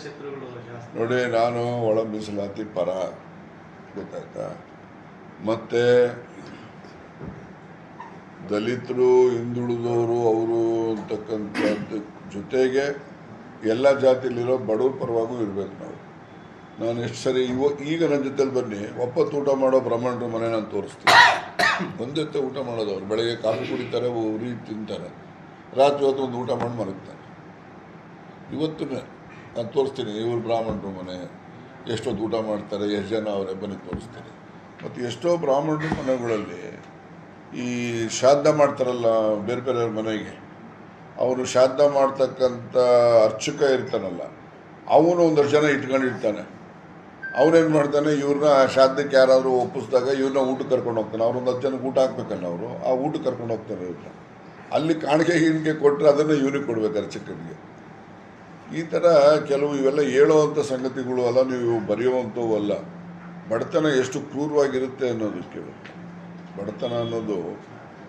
ಶತ್ರುಗಳು ಜಾಸ್ತಿ. ನೋಡಿ, ನಾನು ಒಳ ಮೀಸಲಾತಿ ಪರ, ಗೊತ್ತಾಯ್ತಾ. ಮತ್ತು ದಲಿತರು, ಹಿಂದುಳಿದವರು, ಅವರು ಅಂತಕ್ಕಂಥದ್ದು ಜೊತೆಗೆ ಎಲ್ಲ ಜಾತಿಯಲ್ಲಿರೋ ಬಡವ್ರ ಪರವಾಗೂ ಇರಬೇಕು ನಾವು. ನಾನು ಎಷ್ಟು ಸರಿ ಈಗ ನನ್ನ ಜೊತೆಲಿ ಬನ್ನಿ, ಒಪ್ಪತ್ತು ಊಟ ಮಾಡೋ ಬ್ರಾಹ್ಮಣರ ಮನೆ ನಾನು ತೋರಿಸ್ತೀನಿ. ಒಂದೆತ್ತ ಊಟ ಮಾಡೋದು, ಅವ್ರು ಬೆಳಗ್ಗೆ ಕಾಫಿ ಕುಡಿತಾರೆ, ಉರಿ ತಿಂತಾರೆ, ರಾತ್ರಿ ಹೊತ್ತು ಒಂದು ಊಟ ಮಾಡಿ ಮಲಗ್ತಾರೆ. ಇವತ್ತು ನಾನು ತೋರಿಸ್ತೀನಿ, ಇವ್ರು ಬ್ರಾಹ್ಮಣರು ಮನೆ ಎಷ್ಟೊತ್ತು ಊಟ ಮಾಡ್ತಾರೆ, ಎಷ್ಟು ಜನ ಅವರೇ ಬನ್ನಿ ತೋರಿಸ್ತೀನಿ. ಮತ್ತು ಎಷ್ಟೋ ಬ್ರಾಹ್ಮಣರ ಮನೆಗಳಲ್ಲಿ ಈ ಶ್ರಾದ್ದ ಮಾಡ್ತಾರಲ್ಲ ಬೇರೆ ಬೇರೆ ಮನೆಗೆ, ಅವನು ಶ್ರಾದ್ದ ಮಾಡ್ತಕ್ಕಂಥ ಅರ್ಚಕ ಇರ್ತಾನಲ್ಲ, ಅವನು ಒಂದಷ್ಟು ಜನ ಇಟ್ಕೊಂಡಿರ್ತಾನೆ. ಅವನೇನು ಮಾಡ್ತಾನೆ, ಇವ್ರನ್ನ ಶ್ರಾದ್ದಕ್ಕೆ ಯಾರಾದರೂ ಒಪ್ಪಿಸಿದಾಗ ಇವ್ರನ್ನ ಊಟಕ್ಕೆ ಕರ್ಕೊಂಡು ಹೋಗ್ತಾನೆ. ಅವ್ರೊಂದು 10 ಜನಕ್ಕೆ ಊಟ ಹಾಕ್ಬೇಕಲ್ಲ, ಅವರು ಆ ಊಟಕ್ಕೆ ಕರ್ಕೊಂಡು ಹೋಗ್ತಾರೆ. ಇವ್ರನ್ನ ಅಲ್ಲಿ ಕಾಣಿಕೆ ಕೊಟ್ಟರೆ ಅದನ್ನು ಇವ್ರಿಗೆ ಕೊಡ್ಬೇಕು, ಅರ್ಚಕರಿಗೆ. ಈ ಥರ ಕೆಲವು ಇವೆಲ್ಲ ಹೇಳೋವಂಥ ಸಂಗತಿಗಳು ಅಲ್ಲ, ನೀವು ಬರೆಯುವಂಥವು ಅಲ್ಲ. ಬಡತನ ಎಷ್ಟು ಕ್ರೂರವಾಗಿರುತ್ತೆ ಅನ್ನೋದಕ್ಕೆ, ಬಡತನ ಅನ್ನೋದು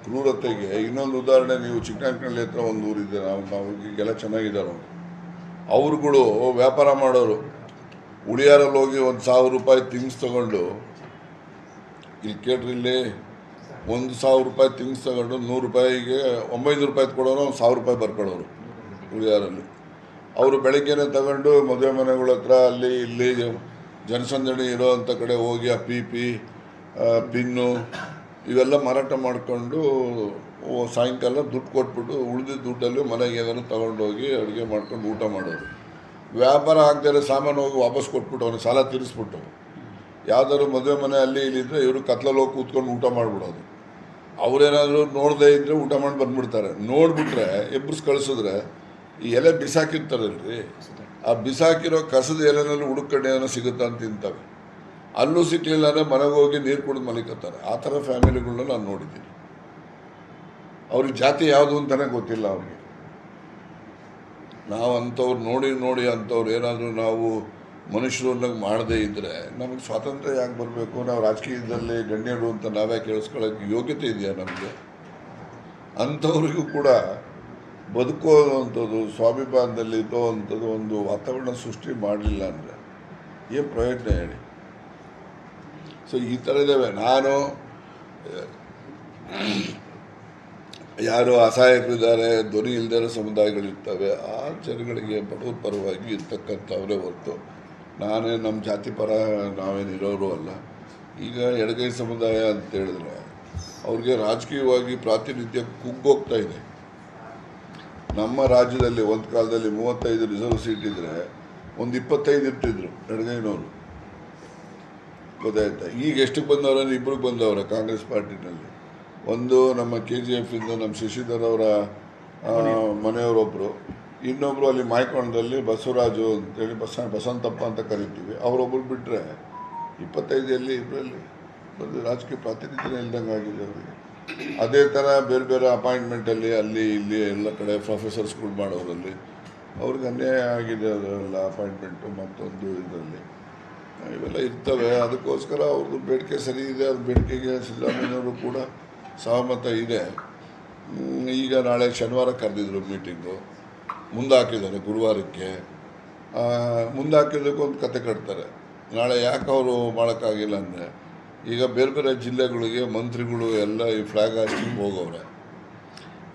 ಕ್ರೂರತೆಗೆ ಇನ್ನೊಂದು ಉದಾಹರಣೆ. ನೀವು ಚಿಕ್ಕನಹಳ್ಳಿ ಹತ್ರ ಒಂದು ಊರಿದೆ, ನಾವು ಈಗೆಲ್ಲ ಚೆನ್ನಾಗಿದ್ದಾರೆ ಅವ್ರುಗಳು ವ್ಯಾಪಾರ ಮಾಡೋರು. ಉಳಿಯಾರಲ್ಲಿ ಹೋಗಿ 1,000 ರೂಪಾಯಿ ಥಿಂಗ್ಸ್ ತೊಗೊಂಡು, ಇಲ್ಲಿ ಕೇಳ್ರಿ, ಇಲ್ಲಿ 1,000 ರೂಪಾಯಿ ಥಿಂಗ್ಸ್ ತೊಗೊಂಡು 100 ರೂಪಾಯಿಗೆ 900 ರೂಪಾಯಿ ಕೊಡೋರು, 1,000 ರೂಪಾಯಿ ಬರ್ಕೊಳ್ಳೋರು ಉಳಿಯಾರಲ್ಲಿ. ಅವರು ಬೆಳಗ್ಗೆನೇ ತಗೊಂಡು ಮದುವೆ ಮನೆಗಳ ಹತ್ರ ಅಲ್ಲಿ ಇಲ್ಲಿ ಜನಸಂದಣಿ ಇರೋ ಅಂಥ ಕಡೆ ಹೋಗಿ ಆ ಪಿ ಪಿನ್ನು ಇವೆಲ್ಲ ಮಾರಾಟ ಮಾಡಿಕೊಂಡು ಸಾಯಂಕಾಲ ದುಡ್ಡು ಕೊಟ್ಬಿಟ್ಟು ಉಳಿದಿದ್ದ ದುಡ್ಡಲ್ಲಿ ಮನೆಗೆ ಏನಾದ್ರು ತೊಗೊಂಡೋಗಿ ಅಡುಗೆ ಮಾಡ್ಕೊಂಡು ಊಟ ಮಾಡೋರು. ವ್ಯಾಪಾರ ಆಗದೇ ಸಾಮಾನು ಹೋಗಿ ವಾಪಸ್ ಕೊಟ್ಬಿಟ್ಟು ಅವನಿಗೆ ಸಾಲ ತೀರಿಸ್ಬಿಟ್ಟು, ಯಾವ್ದಾದ್ರು ಮದುವೆ ಮನೆ ಅಲ್ಲಿ ಇಲ್ಲಿದ್ದರೆ ಇವರು ಕತ್ಲಲ್ಲಿ ಹೋಗಿ ಕೂತ್ಕೊಂಡು ಊಟ ಮಾಡಿಬಿಡೋದು. ಅವರೇನಾದರೂ ನೋಡದೇ ಇದ್ದರೆ ಊಟ ಮಾಡಿ ಬಂದುಬಿಡ್ತಾರೆ. ನೋಡಿಬಿಟ್ರೆ ಎಬ್ಬರಿಸಿ ಕಳಿಸಿದ್ರೆ ಈ ಎಲೆ ಬಿಸಾಕಿರ್ತಾರಲ್ರಿ, ಆ ಬಿಸಾಕಿರೋ ಕಸದ ಎಲೆನಲ್ಲಿ ಹುಡುಕಡೆ ಏನೋ ಸಿಗುತ್ತಾ ಅಂತ ತಿಂತವೆ. ಅಲ್ಲೂ ಸಿಕ್ಕಲಿಲ್ಲ ಅಂದರೆ ಮನೆಗೆ ಹೋಗಿ ನೀರು ಕುಡಿದು ಮಲಿಕತ್ತಾರೆ. ಆ ಥರ ಫ್ಯಾಮಿಲಿಗಳನ್ನ ನಾನು ನೋಡಿದ್ದೀನಿ. ಅವ್ರಿಗೆ ಜಾತಿ ಯಾವುದು ಅಂತಲೇ ಗೊತ್ತಿಲ್ಲ ಅವ್ರಿಗೆ. ನಾವು ಅಂಥವ್ರು ನೋಡಿ ಅಂಥವ್ರು ಏನಾದರೂ ನಾವು ಮನುಷ್ಯರನ್ನಾಗಿ ಮಾಡದೇ ಇದ್ದರೆ ನಮಗೆ ಸ್ವಾತಂತ್ರ್ಯ ಯಾಕೆ ಬರಬೇಕು? ನಾವು ರಾಜಕೀಯದಲ್ಲಿ ಗಣ್ಯರು ಅಂತ ನಾವೇ ಕೇಳಿಸ್ಕೊಳ್ಳೋಕ್ಕೆ ಯೋಗ್ಯತೆ ಇದೆಯಾ ನಮಗೆ? ಅಂಥವ್ರಿಗೂ ಕೂಡ ಬದುಕೋವಂಥದ್ದು, ಸ್ವಾಭಿಮಾನದಲ್ಲಿ ಇದ್ದೋವಂಥದ್ದು ಒಂದು ವಾತಾವರಣ ಸೃಷ್ಟಿ ಮಾಡಲಿಲ್ಲ ಅಂದರೆ ಏನು ಪ್ರಯತ್ನ ಹೇಳಿ? ಸೊ ಈ ಥರ ಇದ್ದಾವೆ. ನಾನು ಯಾರು ಅಸಹಾಯಕರಿದ್ದಾರೆ, ಧ್ವನಿ ಇಲ್ಲದೇ ಸಮುದಾಯಗಳಿರ್ತವೆ, ಆ ಜನಗಳಿಗೆ ಬಡವ್ರ ಪರವಾಗಿ ಇರ್ತಕ್ಕಂಥವರೇ ಹೊರತು ನಾನೇ ನಮ್ಮ ಜಾತಿ ಪರ ನಾವೇನಿರೋರು ಅಲ್ಲ. ಈಗ ಎಡಗೈ ಸಮುದಾಯ ಅಂತ ಹೇಳಿದ್ರೆ ಅವ್ರಿಗೆ ರಾಜಕೀಯವಾಗಿ ಪ್ರಾತಿನಿಧ್ಯ ಕುಗ್ಗೋಗ್ತಾ ಇದೆ. ನಮ್ಮ ರಾಜ್ಯದಲ್ಲಿ ಒಂದು ಕಾಲದಲ್ಲಿ 35 ರಿಸರ್ವ್ ಸೀಟ್ ಇದ್ದರೆ ಒಂದು 25 ಇರ್ತಿದ್ರು ಎಡಗೈನವರು, ಗೊತ್ತಾಯ್ತಾ? ಈಗ ಎಷ್ಟಕ್ಕೆ ಬಂದವ್ರೆ? 2 ಬಂದವ್ರೆ ಕಾಂಗ್ರೆಸ್ ಪಾರ್ಟಿನಲ್ಲಿ. ಒಂದು ನಮ್ಮ KGF ಇಂದ ನಮ್ಮ ಶಶಿಧರ್ ಅವರ ಮನೆಯವರೊಬ್ಬರು, ಇನ್ನೊಬ್ಬರು ಅಲ್ಲಿ ಮಾಯ್ಕೊಂಡದಲ್ಲಿ ಬಸವರಾಜು ಅಂತೇಳಿ ಬಸವಂತಪ್ಪ ಅಂತ ಕರಿತೀವಿ, ಅವರೊಬ್ಬರು ಬಿಟ್ಟರೆ 25 ಇದರಲ್ಲಿ ಒಂದು ರಾಜಕೀಯ ಪ್ರಾತಿನಿಧ್ಯ ಇಲ್ದಂಗೆ ಆಗಿದೆ ಅವರಿಗೆ. ಅದೇ ಥರ ಬೇರೆ ಬೇರೆ ಅಪಾಯಿಂಟ್ಮೆಂಟಲ್ಲಿ ಅಲ್ಲಿ ಇಲ್ಲಿ ಎಲ್ಲ ಕಡೆ ಪ್ರೊಫೆಸರ್ಸ್ಗಳು ಮಾಡೋರಲ್ಲಿ ಅವ್ರಿಗೆ ಅನ್ಯಾಯ ಆಗಿದೆ. ಅದೆಲ್ಲ ಅಪಾಯಿಂಟ್ಮೆಂಟು ಮತ್ತೊಂದು ಇದರಲ್ಲಿ ಇವೆಲ್ಲ ಇರ್ತವೆ. ಅದಕ್ಕೋಸ್ಕರ ಅವ್ರದ್ದು ಬೇಡಿಕೆ ಸರಿ ಇದೆ. ಅದು ಬೇಡಿಕೆಗೆ ಸಿದ್ದರಾಮಯ್ಯವರು ಕೂಡ ಸಹಮತ ಇದೆ. ಈಗ ನಾಳೆ ಶನಿವಾರ ಕರೆದಿದ್ರು ಮೀಟಿಂಗು, ಮುಂದಾಕಿದ್ದಾರೆ ಗುರುವಾರಕ್ಕೆ. ಮುಂದಾಕಿದ್ದಕ್ಕೆ ಒಂದು ಕತೆ ಕಟ್ತಾರೆ. ನಾಳೆ ಯಾಕೆ ಅವರು ಮಾಡೋಕ್ಕಾಗಿಲ್ಲ ಅಂದರೆ, ಈಗ ಬೇರೆ ಬೇರೆ ಜಿಲ್ಲೆಗಳಿಗೆ ಮಂತ್ರಿಗಳು ಎಲ್ಲ ಈ ಫ್ಲ್ಯಾಗ್ ಹಾಸ್ಟಿಂಗ್ ಹೋಗವ್ರೆ.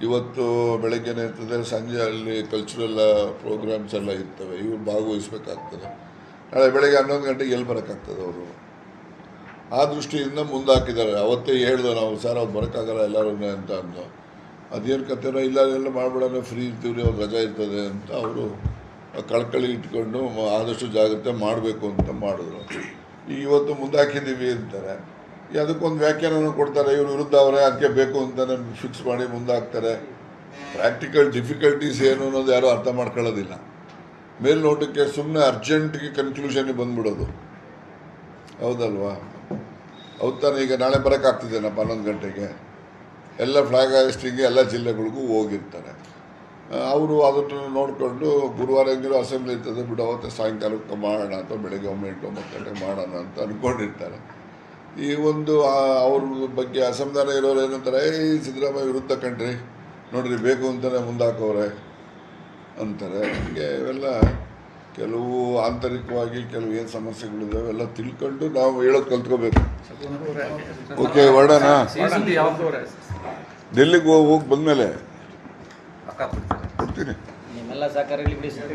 ಇವತ್ತು ಬೆಳಗ್ಗೆನೇ ಇರ್ತದೆ, ಸಂಜೆ ಅಲ್ಲಿ ಕಲ್ಚರಲ್ ಪ್ರೋಗ್ರಾಮ್ಸ್ ಎಲ್ಲ ಇರ್ತವೆ, ಇವ್ರು ಭಾಗವಹಿಸ್ಬೇಕಾಗ್ತದೆ. ನಾಳೆ ಬೆಳಗ್ಗೆ 11 ಗಂಟೆಗೆ ಎಲ್ಲಿ ಬರೋಕ್ಕಾಗ್ತದೆ ಅವರು? ಆ ದೃಷ್ಟಿಯಿಂದ ಮುಂದಾಕಿದ್ದಾರೆ. ಅವತ್ತೇ ಹೇಳ್ದೆ ನಾವು, ಸರ್ ಅವ್ರು ಬರೋಕ್ಕಾಗಲ್ಲ ಎಲ್ಲರೂ ಅಂತ ಅಂದು. ಅದೇನು ಕತೆನೋ, ಇಲ್ಲ ಎಲ್ಲ ಮಾಡ್ಬಿಡೋಣ, ಫ್ರೀ ಇರ್ತೀವ್ರಿ, ಅವ್ರು ರಜಾ ಇರ್ತದೆ ಅಂತ ಅವರು ಕಳ್ಕಳಿ ಇಟ್ಕೊಂಡು ಆದಷ್ಟು ಜಾಗ್ರತೆ ಮಾಡಬೇಕು ಅಂತ ಮಾಡಿದ್ರು. ಈಗ ಇವತ್ತು ಮುಂದಾಕಿದ್ದೀವಿ ಅಂತಾರೆ, ಅದಕ್ಕೊಂದು ವ್ಯಾಖ್ಯಾನವನ್ನು ಕೊಡ್ತಾರೆ. ಇವರು ವಿರುದ್ಧ ಅವರೇ ಅದಕ್ಕೆ ಬೇಕು ಅಂತಲೇ ಫಿಕ್ಸ್ ಮಾಡಿ ಮುಂದಾಕ್ತಾರೆ. ಪ್ರಾಕ್ಟಿಕಲ್ ಡಿಫಿಕಲ್ಟೀಸ್ ಏನು ಅನ್ನೋದು ಯಾರೂ ಅರ್ಥ ಮಾಡ್ಕೊಳ್ಳೋದಿಲ್ಲ. ಮೇಲ್ನೋಟಕ್ಕೆ ಸುಮ್ಮನೆ ಅರ್ಜೆಂಟಿಗೆ ಕನ್ಕ್ಲೂಷನ್ಗೆ ಬಂದ್ಬಿಡೋದು, ಹೌದಲ್ವಾ? ಹೌದು ತಾನೆ? ಈಗ ನಾಳೆ ಬರೋಕ್ಕಾಗ್ತಿದ್ದೇನಪ್ಪ 11 ಗಂಟೆಗೆ ಎಲ್ಲ ಫ್ಲ್ಯಾಗ್ ಹಾಸ್ಟಿಂಗ್ಗೆ ಎಲ್ಲ ಜಿಲ್ಲೆಗಳಿಗೂ ಹೋಗಿರ್ತಾರೆ. ಅವರು ಅದನ್ನು ನೋಡಿಕೊಂಡು ಗುರುವಾರ ಹೆಂಗಿರೋ ಅಸೆಂಬ್ಲಿ ಇರ್ತದೆ ಬಿಡು, ಅವತ್ತು ಸಾಯಂಕಾಲಕ್ಕೆ ಮಾಡೋಣ ಅಥವಾ ಬೆಳಗ್ಗೆ 9 ಗಂಟೆಗೆ ಮಾಡೋಣ ಅಂತ ಅಂದ್ಕೊಂಡಿರ್ತಾರೆ. ಈ ಒಂದು ಅವ್ರ ಬಗ್ಗೆ ಅಸಮಾಧಾನ ಇರೋರು ಏನಂತಾರೆ, ಸಿದ್ದರಾಮಯ್ಯ ವಿರುದ್ಧ ಕಂಡ್ರಿ ನೋಡ್ರಿ, ಬೇಕು ಅಂತಲೇ ಮುಂದಾಕವ್ರೆ ಅಂತಾರೆ. ಹೀಗೆ ಇವೆಲ್ಲ ಕೆಲವು ಆಂತರಿಕವಾಗಿ ಕೆಲವು ಏನು ಸಮಸ್ಯೆಗಳಿದ್ದಾವೆ ಎಲ್ಲ ತಿಳ್ಕೊಂಡು ನಾವು ಹೇಳೋದು ಕಲ್ತ್ಕೋಬೇಕು. ಓಕೆ, ಹೊರಡೋಣ. ಡೆಲ್ಲಿಗೆ ಹೋಗಿ ಬಂದಮೇಲೆ ಕೊಡ್ತೀನಿ. ನಿಮ್ಮೆಲ್ಲ ಸಹಕಾರ ಇರಲಿ ಬಿಡಿ ಸರ್.